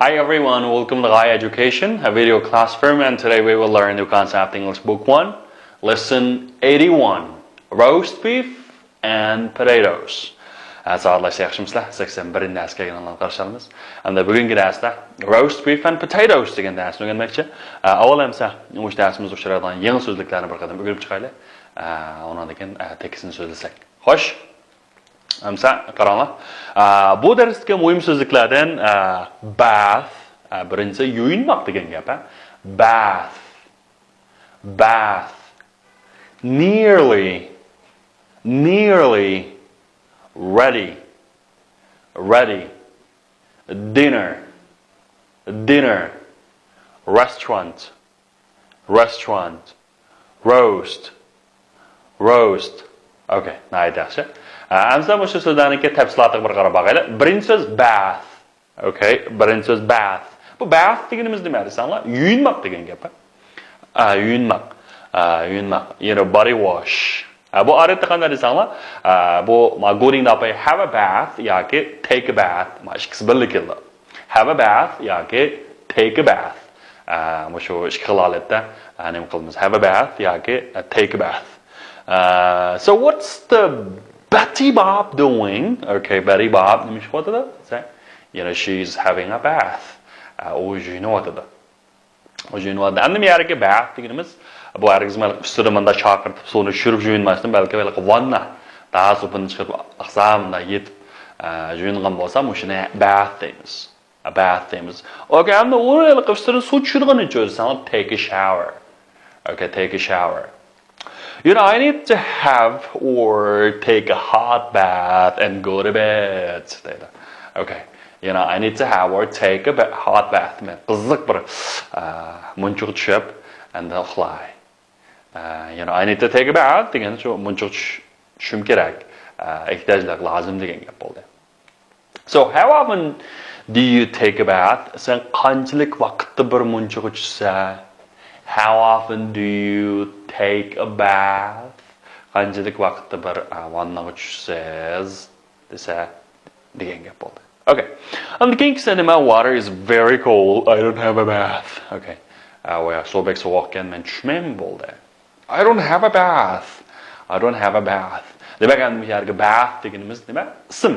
Hi everyone, welcome to Gai Education, a video classroom, and today we will learn new concept English Book 1, Lesson 81, Roast Beef and Potatoes. Saatlar yaxshimizlar, 81 darsga kelganlarni qarshi olamiz. Hamda bugungi darsda Roast Beef and Potatoes degan darsni o'rganmoqchi. Avval ham o'sha darsimizda uchraydigan yangi so'zliklarni bir qadam o'rganib chiqaylik. Undan keyin tekstni so'zlasak. Xo'sh. Hamsa qaranglar. Bu darsdagi muhim so'zliklardan bath, birinchisi yuyinmoq degan gap, bath. Bath. Nearly ready. Ready. Dinner. Dinner. Restaurant. Restaurant. Roast. Roast. Okay, naydaxshi. Amsa o'sha so'zlarniki tafsilotiga bir qarab boqaylik. Birinchi so'z bath. Okay, birinchi so'z bath. Bu bath deganimiz nima desanlar? Yuyinmoq degan gap. Yuyinmoq. Yuyinmoq. Body wash. Bu odatda qanday desanlar? Bu going up have a bath yoki take a bath. Ikkisi birga keldi. Have a bath yoki take a bath. Shu ikki xil holatda nima qilamiz? Have a bath yoki take a bath. So what's the Betty Bob doing? Okay, Betty Bob, what is that? She's having a bath. You know what it is. You know what? And the merge bath deganimiz bu argizmal üstürimanda chaqirtib suvni tushirib yuyinmasdan balki vanna daha suvni chiqib aqsamda yetib yuyingan bo'lsam o'shani bath deymiz. A bath deymiz. Okay, hamda o'raylik üstürini suv tushirgancha o'zsan take a shower. Okay, take a shower. I need to have or take a hot bath and go to bed. Okay. I need to have or take a hot bath. Qiziq bir munchuq tushib and uxlay. I need to take a bath degan shu munchuq tushim kerak. Ehtiyojlar lozim degan gap bo'ldi. So how often do you take a bath? Sen qanchalik vaqtda bir munchuq tushsa? How often do you take a bath? Qanchalik vaqtda bir vannaga tushsangiz desa degan gap bo'ldi. Okay. And the king said, my water is very cold. I don't have a bath. Okay. So big walk in men tushmem bo'ldi. I don't have a bath. I don't have a bath. Demak, bu yerga bath deganimiz nima? Ism.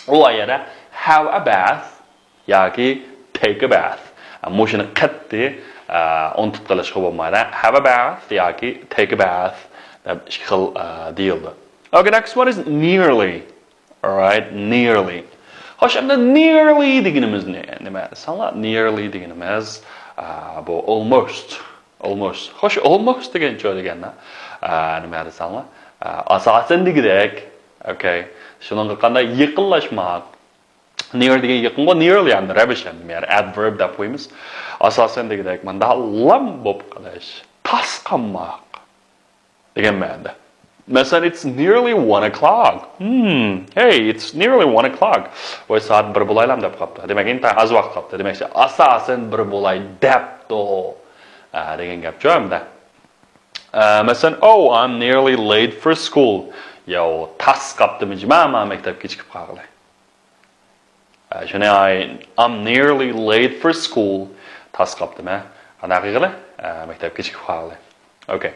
U yerda have a bath yoki take a bath. Moshini qatdi unutib qilishga bo'lmaydi. Have a bath yoki take a bath deb ikki xil deyildi. Okay, next one is nearly. All right, nearly. Xo'sh, endi nearly deganimiz nima? Sanlar nearly deganimiz bu almost. Almost. Xo'sh, almost degancha deganda nima desanlar? Asosan degidek. Okay. Shuningga qanday yaqinlashmoq. Near degan yaqinga nearly and rubbish and adverb deb qo'yamiz. Asosan degidek manda lam bo'lib qolish, tasqanmoq degan ma'noda. Masalan, it's nearly 1 o'clock. Hey, it's nearly 1 o'clock. Voy soat 1 bo'laylam deb qopti. Demak, endi az vaqt qopti. Demak, asosan 1 bo'lay debdi. Degan gap jo'mda. Masalan, oh, I'm nearly late for school. Yo, tasqapdimi, men maktabga kechikib qoldim. I'm nearly late for school. Tasqapdimi? Qanaqa qilib? Maktabga kechikib qoldim. Okay.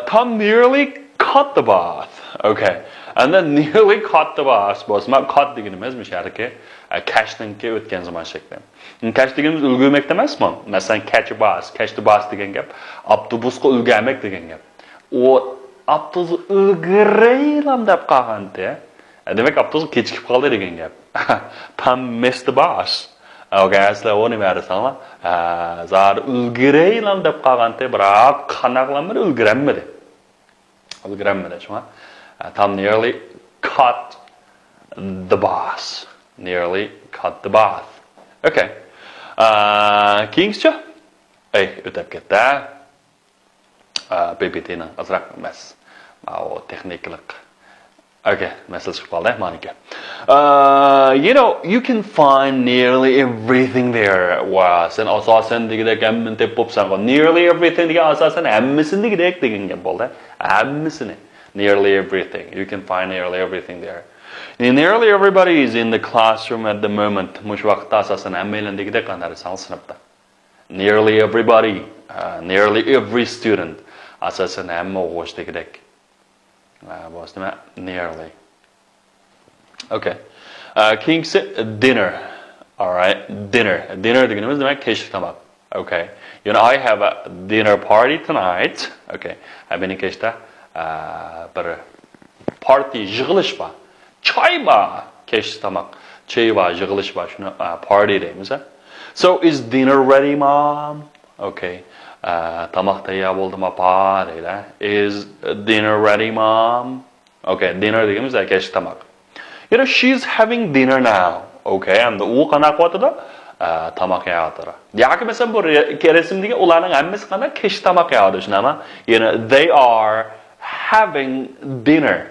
Tom nearly caught the bath. Okay. And then nearly caught the bath. But caught deganimiz mushariki catch'ninki o'tgan zaman shakli. Catch deganimiz ulgurmak emasmi? Masalan, catch a bus, catch the bus degan gap, avtobusga ulgurmak degan gap. O avtobus ulguraylam deb qolganda, demak avtobus kechikib qoldi degan gap. Tom missed the bus. Okay, asla o nima desanlar? Zar ulguraylam deb qolganda, biroq qanaqlamir ulguranmadi. Ulguranmadi, shuma. Tom nearly caught the bus. Nearly caught the bath. Okay. Keyingicha? O'tib ketdi. PPT'ning azroq emas. O texniklik. Okay, message chiqib qoldi, meniki. You can find nearly everything there. Wow, sen asosan degidek hammasini deb bo'psan. Nearly everything degan asosan hammasini degidek degan gap bo'ldi. Hammasini. Nearly everything. You can find nearly everything there. Nearly everybody is in the classroom at the moment. Mush vaqtda asasan hammalarnikidek qanday sinfda. Nearly everybody, nearly every student asasan hamma o'quvchidek. Was nima? Nearly. Okay. King said dinner. All right, dinner. Dinner deganimiz demak kechki tamoq. Okay. I have a dinner party tonight. Okay. Meni kechda bir party yig'ilish bor. Choy bor. Kechki tamoq. Choy bor, yig'ilish bor. Shuni party deymiz. So is dinner ready, mom? Okay. Tamoq tayyor bo'ldimi, pa deydi. Is dinner ready, mom? Okay, dinner deganimiz kechki tamoq. She's having dinner now. Okay, and u qanaqa qilyapti-da? Tamoq yeyapti. Yoki masalan bu resimdagi ularning hammasi qanday kechki tamoq yeyapti, shunami? They are having dinner.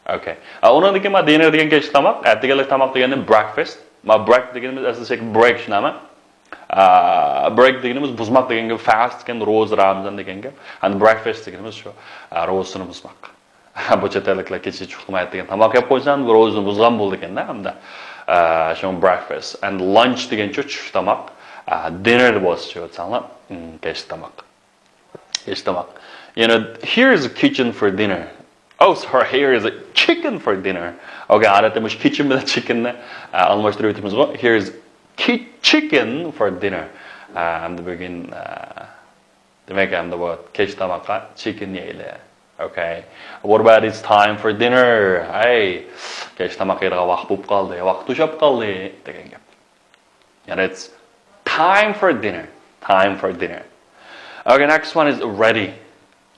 Okay. Undan ma dinner degan kechki tamoq, ertagalik tamoq degani breakfast. Ma break deganimiz aslida break, shunami? Break deganimiz buzmoq deganga fast degan ro'z ramzan deganga. And breakfast deganimiz shu ro'zini buzmoq. Bu chetliklar kecha chuqmaydi degan tamoq yeb qo'ysan, ro'zni buzgan bo'ldi ekanda hamda. Shu breakfast and lunch degancha tush tamoq. Dinner bo'lsa o'tsanlar kechki tamoq. Kechki tamoq. Here is a kitchen for dinner. Oh, sorry, here is a chicken for dinner. Okay, odatda mush kitchen bilan chickenni almashtirib o'tamiz. Here is chicken for dinner. And begin demak hamda bu kechki tamoqqa chicken yeydi. Okay. What about it's time for dinner? Hey, kechki tamoq yeydigan vaqt bo'lib qoldi. Vaqt to'shab qoldi degan gap. And it's time for dinner. Time for dinner. Okay, next one is ready.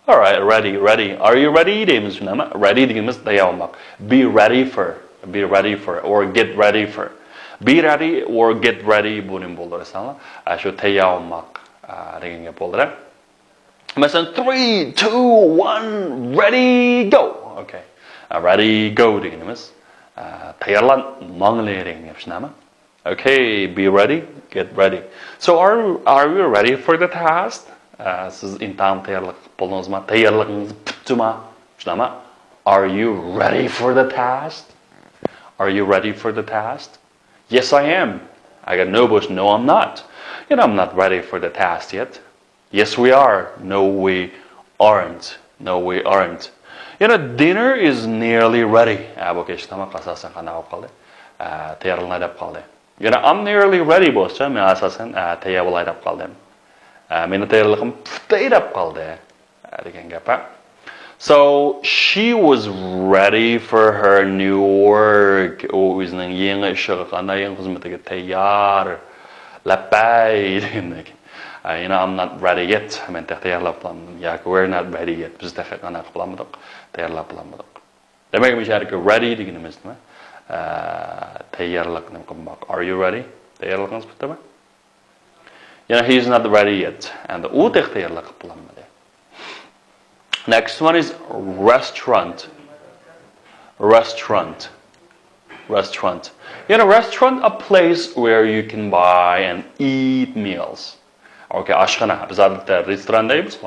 All right, ready. Are you ready? Deymiz shunami? Ready deganimiz tayyorlik. Be ready for, or get ready for. Be ready or get ready bo'lim bo'ldi aslida. Shu tayyorlik degan gap bo'ldi. Masalan 3, 2, 1, ready, go. Okay. Ready, go deganimiz tayyorlan mangli degan gap shunami? Okay, be ready, get ready. So are we ready for the task? Siz imtihon tayyorlik bo'ldingizmi? Tayyorligingiz bitdimi? Shunami? Are you ready for the task? Are you ready for the task? Yes, I am. I got no bush. No, I'm not. I'm not ready for the task yet. Yes, we are. No, we aren't. No, we aren't. Dinner is nearly ready. Bu kechki tamoq asosan qanaqa qoldi? Tayyorlanadi deb qoldi. I'm nearly ready bo'lsa, men asosan tayyor bo'lay deb qoldim. Meni tayyorligim puxta deb qoldi degan gap. So she was ready for her new work. U o'zining yangi ishiga qanday yangi xizmatiga tayyor. Lapay degandik. I'm not ready yet. Men tayyorlab qolmadim. Yoki we're not ready yet. Biz qanaqa qilamidik? Tayyorlab qolmadik. Demak, mishalki ready deganimiz nima? Tayyorlikni qilmoq. Are you ready? Tayyorligingiz bitdimi? He's not ready yet. And u tayyorlik qilmadi. Next one is restaurant. Restaurant. Restaurant, a place where you can buy and eat meals. Okay, ashxona. Biz odatda restoran deymiz.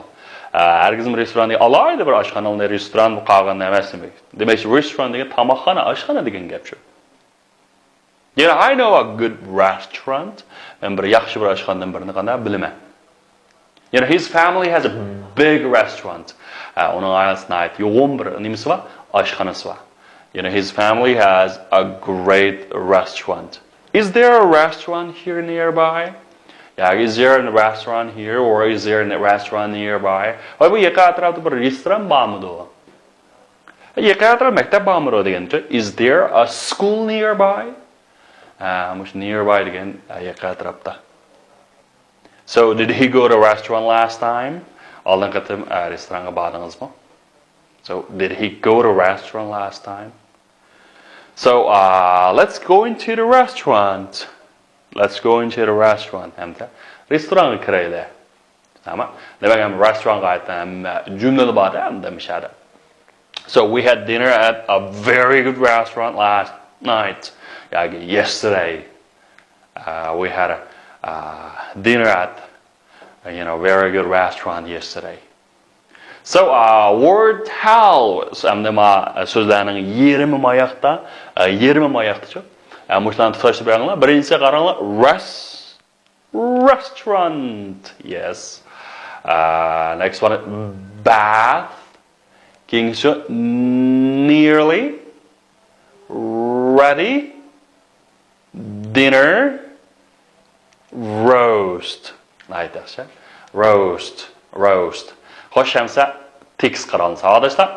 Har kim restoranga alayda bir ashxona, unda restoran bu qolgan emas demak. Demak, restoran degan tamoqxona, ashxona degan gap shu. I know a good restaurant. Men bir yaxshi bir ashxonadan birini qanday bilaman. His family has a big restaurant. Uning oilasida yo'g'on bir nimasi bor, ashxonasi bor. His family has a great restaurant. Is there a restaurant here nearby? Yeah, is there a restaurant here or is there a restaurant nearby? Bu yerga atrofda bir restoran bormi? Yerga atrofda maktab bormi deganda, is there a school nearby? Mush nearby degan yerga atrofda. So did he go to a restaurant last time? Oldin qatim restoranga bordingizmi? So did he go to a restaurant last time? So let's go into the restaurant. Let's go into the restaurant. Restoranga kiraylik. Tamam. Demak, ham restoranga aytdim, jumlada bor hamda mishada. So we had dinner at a very good restaurant last night. Yesterday we had a dinner at very good restaurant yesterday. So, word tell. Sözlerinin 20 mayaqda, 20 mayaqda. Muşlarını tutaştı bir anla. Birincisi qaranla restaurant. Yes. Next one, bath. İkincisi nearly ready. Dinner. Roast. Aytaqcha. Roast. Xo'sh hamsa tekst qaralsa arkadaşlar.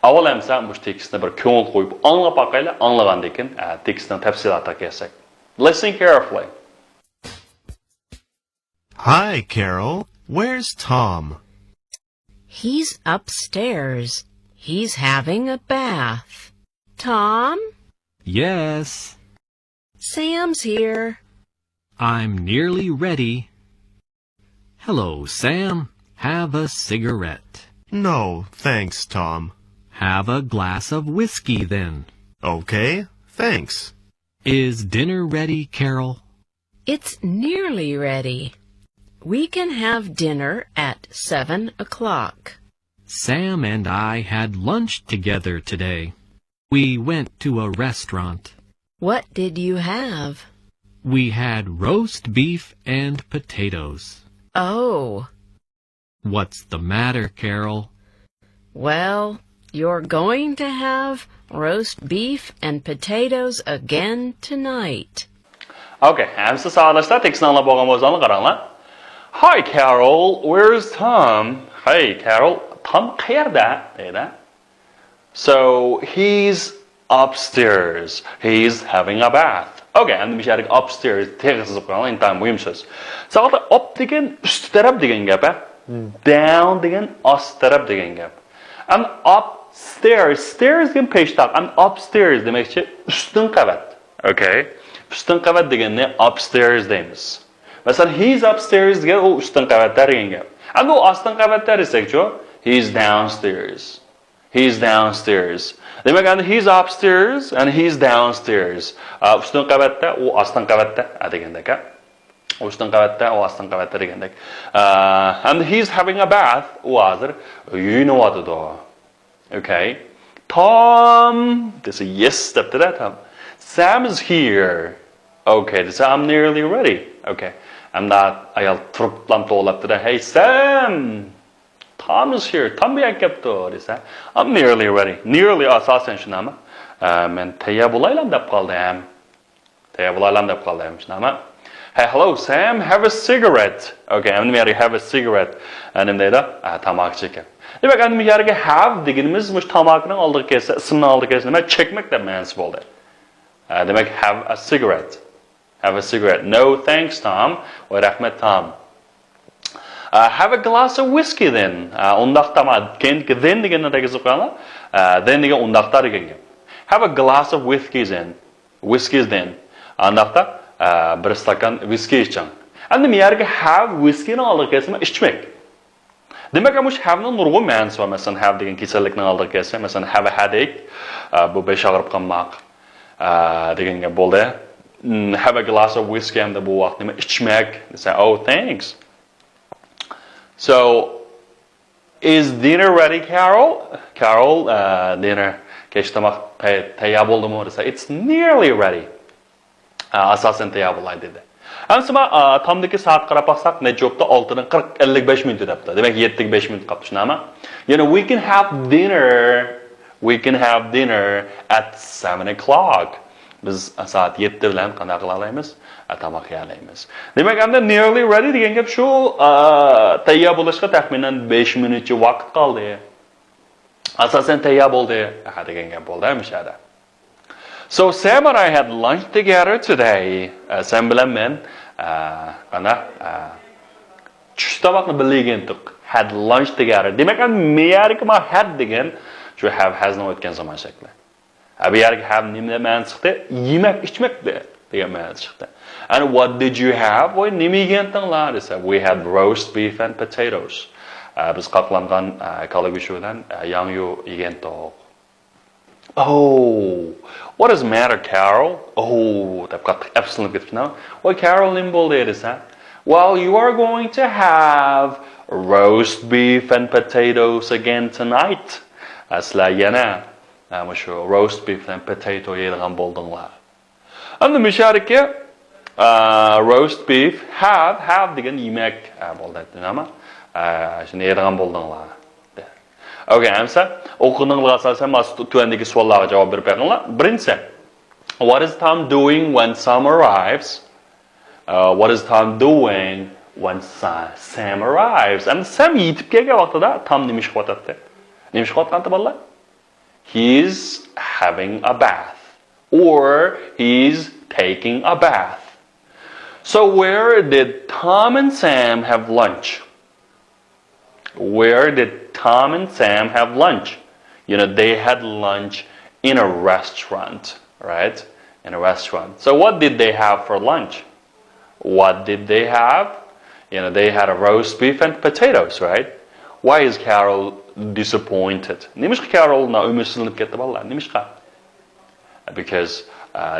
Avval hamsa bu tekstni bir ko'ngil qo'yib anglab baqaylar, anglagandan keyin tekstning tafsilotga kelsak. Listen carefully. Hi, Carol. Where's Tom? He's upstairs. He's having a bath. Tom? Yes, Sam's here. I'm nearly ready. Hello, Sam. Have a cigarette. No, thanks, Tom. Have a glass of whiskey then. Okay, thanks. Is dinner ready, Carol? It's nearly ready. We can have dinner at 7 o'clock. Sam and I had lunch together today. We went to a restaurant. What did you have? We had roast beef and potatoes. Oh, What's the matter, Carol? well, you're going to have roast beef and potatoes again tonight. Okay, hamsa arkadaşlar tekstini anlab bo'lgan bo'lsangiz qaranglar. Hi Carol, where's Tom? Hey Carol, Tom qayerda? deydi. So, he's upstairs. He's having a bath. Okay, endi bir yerga upstairs teg'izib qo'ygan, intan muhim so'z. Saqada up degan ust taraf degan gap, down degan ost taraf degan gap. And upstairs, stairs degan peshtoq, and upstairs demakchi ustun qavat. Okay? Ustun qavat deganni upstairs deymiz. Masalan, he's upstairs degan u ustun qavatlar degan gap. And u ostun qavatlar desakchi, he's downstairs. He's downstairs. Demak, endi he's upstairs and he's downstairs. Ustun qavatda, u ostun qavatda degandek. Ustun qavatda, u ostun qavatda degandek. And he's having a bath. U hozir yuyinayotdi. Okay. Tom, this is yes debdi-da Tom. Sam is here. Okay, this I'm nearly ready. Okay. And that ayol turib to'g'labdi-da. Hey Sam. Tom is here. Tom bir kelibdi desa, I'm nearly ready. Nearly asosan shunami. Men tayyor bo'laylam deb qoldim. Shunami. Hey, hello Sam, have a cigarette. Okay, endi men have a cigarette. Endi deydi, tamoq chekib. Demak, endi men yerga have deganimiz mush tamoqning oldiga kelsa, ismning oldiga kelsa, nima chekmak deb ma'nosi bo'ldi. Demak, have a cigarette. Have a cigarette. No, thanks Tom. Wa rahmat Tom. Have a glass of whiskey then. Undaqda then deganni tegizib qo'yinglar. Then degan undaqda degan gap. Have a glass of whiskey then. Whiskies then. Undaqda bir stakan whiskey iching. Endi men yerga have whiskey ni oldiga kelsa, ichmak. Demak, mush have ni nurg'un ma'nosi bor. Masalan, have degan kasallikning oldiga kelsa, masalan, have a headache, bu besh og'rib qolmoq degan gap bo'ldi. Have a glass of whiskey hamda bu vaqt nima ichmak desa, oh thanks. So, is dinner ready, Carol? Carol, dinner kechtamoq tayyor bo'ldimi desa, it's nearly ready. Asosan tayyor bo'lay dedi. Ammo Tomdagi soat qarab baqsaq, Nejobda 6:55 minut debdi. Demak, 7:05 minut qolibdi, shunami? You know, we can have dinner at 7 o'clock. Biz soat 7 bilan qanday qila olamiz? Tamoq yeyamiz. Demak, endi nearly ready degan gap shu, tayyor bo'lishga taxminan 5 minutcha vaqt qoldi. Asosan tayyor bo'ldi degan gap bo'ldi mishada. So Sam and I had lunch together today. Sam bilan men tushda vaqtni birga yedik. Had lunch together. Demak, men yerga had degan shu have hasni o'tgan zamon shakli. Bu yerga have nima ma'nosi chiqdi? Yemak, ichmak degan ma'nosi chiqdi. And what did you have? Voy, nima yegandinglar desa, we had roast beef and potatoes. Biz qaqlangan kala go'shti bilan yong'yu yegandik. Oh, what does matter, Carol? Oh, they've got absolutely good now. Well, Carol, nima bo'ldi desa, well, you are going to have roast beef and potatoes again tonight. Sizlar yana shu roast beef and potato yeydigan bo'ldinglar. Endi musharika roast beef have degan yemak bo'ldi, nima? Shuni yeydigan bo'ldinglar. Okay, amsa o'qininglar asosan mas'ul tuandagi savollarga javob berib beringlar. Birinchisi, what is Tom doing when Sam arrives? What is Tom doing when Sam arrives? And Sam yetib kelgan vaqtida Tom nima ish qilyapti? Nima ish qilyapti bolalar? He's having a bath or he's taking a bath. So where did Tom and Sam have lunch? Where did Tom and Sam have lunch? You know, they had lunch in a restaurant, right? In a restaurant. So what did they have for lunch? What did they have? You know, they had a roast beef and potatoes, right? Why is Carol disappointed? Nimishqa Carol na umidsizinib ketdi bolalar. Nimishqa? Because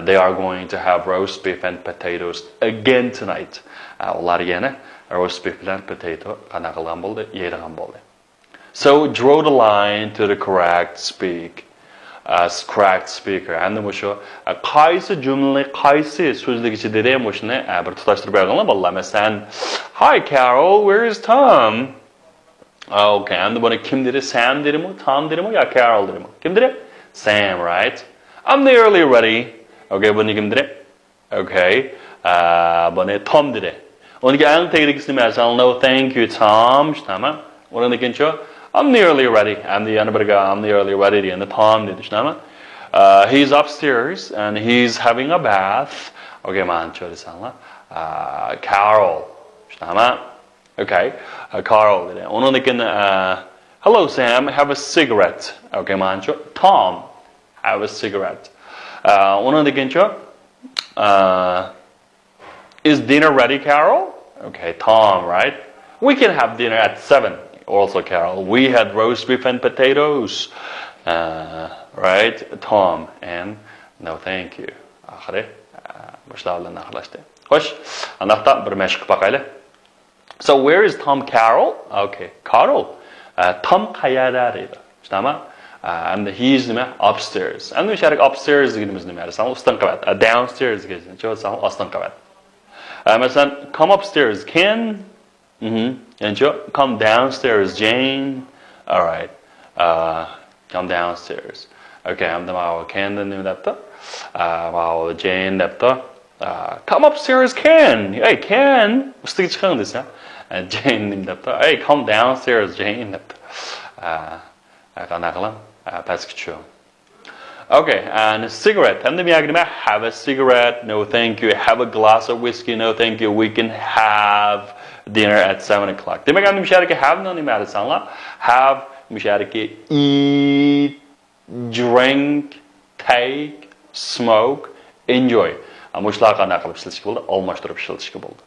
they are going to have roast beef and potatoes again tonight. Ular yana roast beef and potato qana qilgan bo'ldi, yeydigan bo'ldi. So draw the line to the correct speaker. And then shu qaysi jumla, qaysi so'zlik ichida ham shuni bir tutashtirib berganlar bolalar. Masalan, hi Carol, where is Tom? Okay, and buni kim dedi? Sam dedimi? Tom dedimi? Yo Carol dedimi? Kim dedi? Sam, right? I'm nearly ready. Okay, buni kim dedi? Okay, buni Tom dedi. Unga ang tegligisi nima? No, thank you, Tom. Shnama. Undan keyin I'm nearly ready. I'm nearly ready. And the Tom dedi. Shnama. He's upstairs and he's having a bath. Okay, man, cho'risanlar. Carol. Shnama. Okay, Carl dedi. Undan keyin hello Sam, have a cigarette. Okay, man, Tom, have a cigarette. Undan keyin is dinner ready, Carol? Okay, Tom, right? We can have dinner at 7. Also, Carol. We had roast beef and potatoes. Right? Tom. And no, thank you. Akhiri. Boshlardan akhirlashdi. Xo'sh, anaqa bir mashq qilib boqaylik. So where is Tom Carol? Okay, Carol. Tom qayerda dedi. Shunaqa? And he's upstairs. And we share upstairs deganimiz nima? Ustun qavat. Downstairs degan. Cho'sa ostun qavat. Masalan, come upstairs, Ken. And come downstairs, Jane. All right. Come downstairs. Okay, I'm the Ken nima debdi? Jane debdi. Come upstairs, Ken. Hey, Ken. Ustiga chiqing desa. Jane nima debdi? Hey, come downstairs, Jane debdi. Qanaqa qilam? Pastga tushib. Okay, and a cigarette. And then have a cigarette. No, thank you. Have a glass of whiskey. No, thank you. We can have dinner at 7 o'clock. Demek ki müşareke have no nimada sanla. Have müşareke eat, drink, take, smoke, enjoy. Ama şular qana qilib ishlatishga bo'ldi? Almashtirib ishlatishga bo'ldi.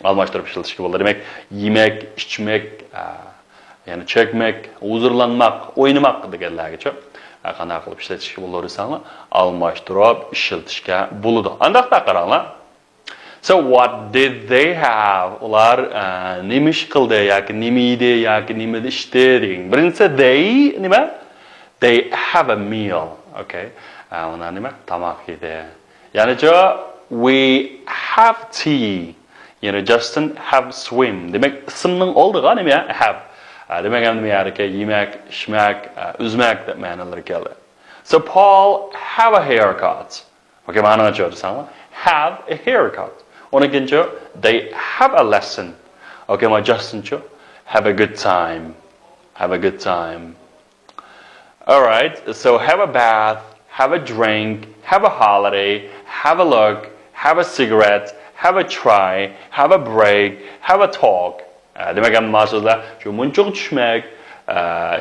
Almashtirib ishlatishga bo'ldi. Demek yemek, ichmek, yani chekmek, huzurlanmak, o'ynamak deganlargacha qana qilib ishlatishga bo'ladi desanlar, almashtirib ishlatishga bo'ladi. Andaqda qaranglar. So what did they have? Ular nima ish qildi yoki nima yedi yoki nima ishdi deng. Birinchisi nima? They have a meal. Okay. Ular nima? Tamoq yedi. Ya'ni we have tea. Yani Justin have swim. Demak, ismning oldiga nima? Have. Demak ham nima yoki yemak, ichmak, uzmak deb ma'nolar keldi. So Paul have a haircut. Okay, ma'noga tushadi. Have a haircut. They have a lesson. Okay, my Justin have a good time. Have a good time. All right. So have a bath, have a drink, have a holiday, have a look, have a cigarette, have a try, have a break, have a talk. Demek ki mağazada şu munçuk düşmek,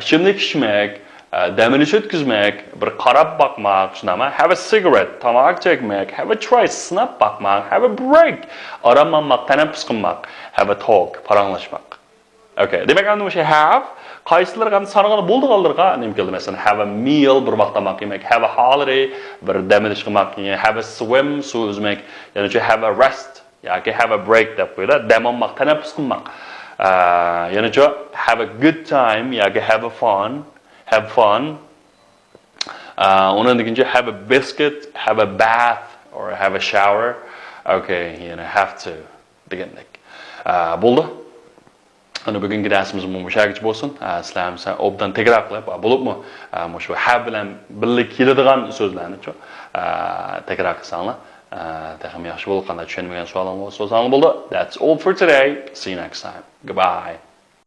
şimdilik içmek, demini ötküzmek, bir qarab bakmak, şunama, have a cigarette, tamak çekmek, have a try, sınap bakmak, have a break, aranmamak, teneffüs qilmak, have a talk, paranlaşmak. Okay, demek ki bu şey have, qaysilar ham sanag'ani bo'ldi qoldirga, nima keldi masalan, have a meal, bir vaqt tamoq yemak, have a holiday, bir demini qilmak, have a swim, suv uzmak, ya'ni have a rest, yoki have a break deb qo'yadi, dam olmoq, tanaffus qilmoq. Yanacha have a good time yoki have a fun, have fun. Undan keyin have a biscuit, have a bath or have a shower. Okay, yana have to degandek. Bo'ldi. Ana bugungi darsimiz mushagich bo'lsin. Sizlar obdan tekrar qilib, bo'libmi? Shu have bilan birga keladigan so'zlarni-chi tekrar qilsanglar, texmi yaxshi bo'lib qanday tushunmagan savollaringiz bo'lsa, bo'ldi. That's all for today. See you next time. Goodbye.